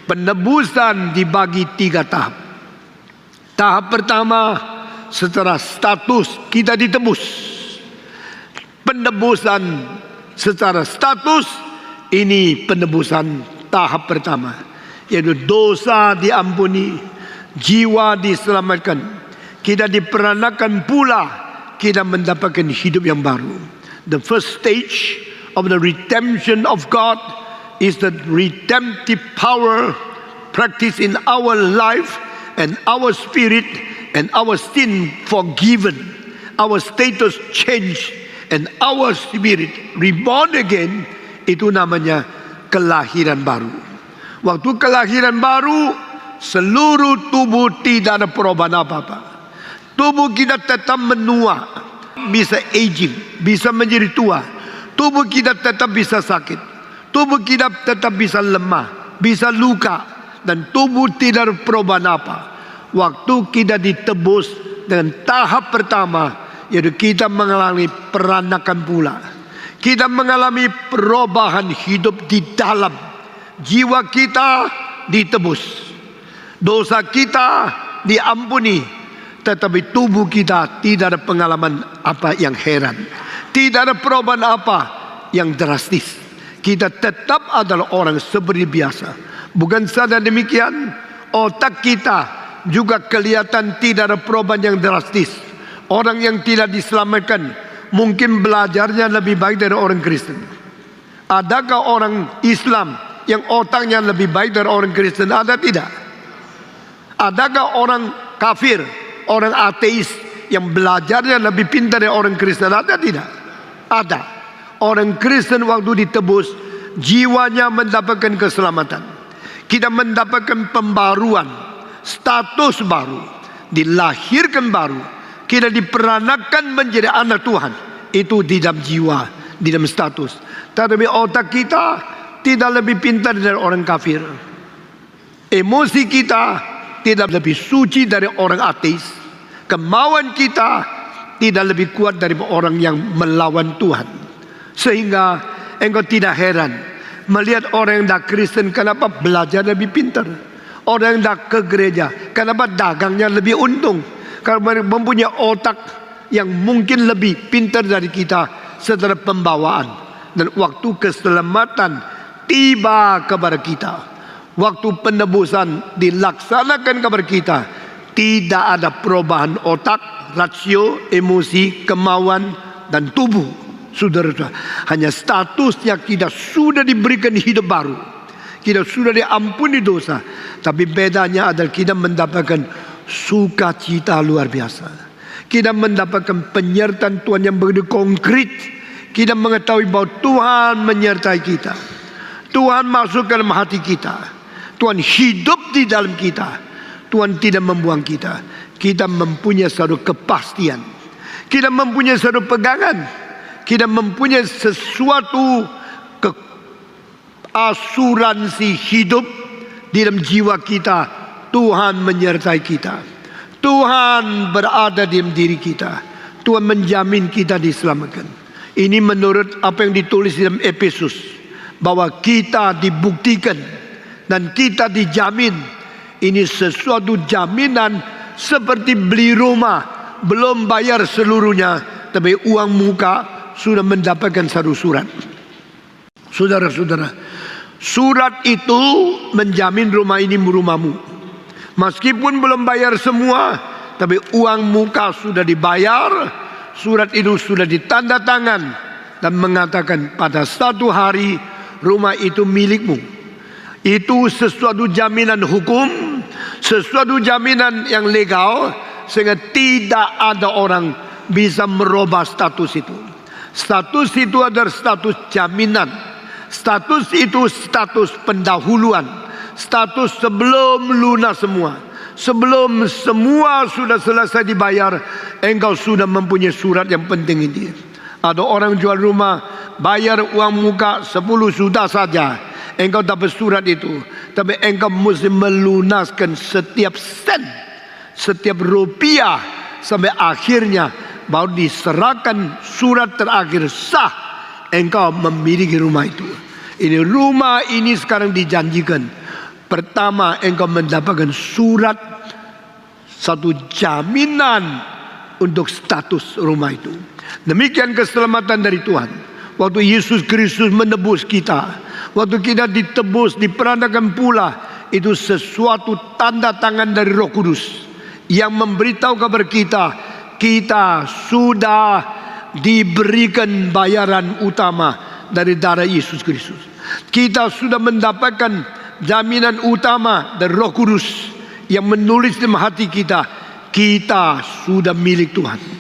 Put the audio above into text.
Penebusan dibagi 3 tahap. Tahap pertama, secara status kita ditebus. Penebusan secara status, ini penebusan tahap pertama, yaitu dosa diampuni, jiwa diselamatkan, kita diperanakan pula, kita mendapatkan hidup yang baru. The first stage of the redemption of God is the redemptive power practiced in our life and our spirit and our sin forgiven, our status changed, and our spirit reborn again. Itu namanya kelahiran baru. Waktu kelahiran baru, seluruh tubuh tidak ada perubahan apa-apa. Tubuh kita tetap menua, bisa aging, bisa menjadi tua. Tubuh kita tetap bisa sakit. Tubuh kita tetap bisa lemah, bisa luka, dan tubuh tidak ada perubahan apa. Waktu kita ditebus dengan tahap pertama, yaitu kita mengalami peranakan pula. Kita mengalami perubahan hidup di dalam. Jiwa kita ditebus, dosa kita diampuni, tetapi tubuh kita tidak ada pengalaman apa yang heran, tidak ada perubahan apa yang drastis. Kita tetap adalah orang seperti biasa. Bukan saja demikian, otak kita juga kelihatan tidak ada perubahan yang drastis. Orang yang tidak diselamatkan mungkin belajarnya lebih baik dari orang Kristen. Adakah orang Islam yang otaknya lebih baik dari orang Kristen? Ada tidak? Adakah orang kafir, orang ateis yang belajarnya lebih pintar dari orang Kristen? Ada tidak? Ada. Orang Kristen waktu ditebus, jiwanya mendapatkan keselamatan. Kita mendapatkan pembaruan, status baru, dilahirkan baru. Kita diperanakan menjadi anak Tuhan. Itu di dalam jiwa, di dalam status. Tetapi otak kita tidak lebih pintar dari orang kafir. Emosi kita tidak lebih suci dari orang ateis. Kemauan kita tidak lebih kuat dari orang yang melawan Tuhan. Sehingga engkau tidak heran melihat orang yang tidak Kristen kenapa belajar lebih pintar. Orang yang tidak ke gereja kenapa dagangnya lebih untung. Karena mereka mempunyai otak yang mungkin lebih pintar dari kita secara pembawaan. Dan waktu keselamatan tiba kepada kita, waktu penebusan dilaksanakan kepada kita, tidak ada perubahan otak, rasio, emosi, kemauan, dan tubuh. Saudara-saudara, hanya statusnya kita sudah diberikan hidup baru, kita sudah diampuni dosa. Tapi bedanya adalah kita mendapatkan sukacita luar biasa. Kita mendapatkan penyertaan Tuhan yang begitu konkret. Kita mengetahui bahwa Tuhan menyertai kita, Tuhan masuk ke dalam hati kita, Tuhan hidup di dalam kita, Tuhan tidak membuang kita. Kita mempunyai satu kepastian, kita mempunyai satu pegangan, kita mempunyai sesuatu asuransi hidup di dalam jiwa kita. Tuhan menyertai kita, Tuhan berada di dalam diri kita, Tuhan menjamin kita diselamatkan. Ini menurut apa yang ditulis di dalam Efesus, bahwa kita dibuktikan dan kita dijamin. Ini sesuatu jaminan seperti beli rumah, belum bayar seluruhnya, tapi uang muka sudah mendapatkan satu surat. Saudara-saudara, surat itu menjamin rumah ini rumahmu. Meskipun belum bayar semua, tapi uang muka sudah dibayar. Surat itu sudah ditanda tangan dan mengatakan pada satu hari rumah itu milikmu. Itu sesuatu jaminan hukum, sesuatu jaminan yang legal, sehingga tidak ada orang bisa merubah status itu. Status itu adalah status jaminan. Status itu status pendahuluan. Status sebelum lunas semua, sebelum semua sudah selesai dibayar, engkau sudah mempunyai surat yang penting ini. Ada orang jual rumah, bayar uang muka 10 juta saja, engkau dapat surat itu. Tapi engkau mesti melunaskan setiap sen, setiap rupiah, sampai akhirnya baru diserahkan surat terakhir sah, engkau memiliki rumah itu. Ini rumah ini sekarang dijanjikan Pertama, engkau mendapatkan surat, satu jaminan untuk status rumah itu. Demikian keselamatan dari Tuhan. Waktu Yesus Kristus menebus kita, waktu kita ditebus, diperanakan pula, itu sesuatu tanda tangan dari Roh Kudus yang memberitahu kepada kita, kita sudah diberikan bayaran utama dari darah Yesus Kristus. Kita sudah mendapatkan jaminan utama dari Roh Kudus yang menulis dalam hati kita, kita sudah milik Tuhan.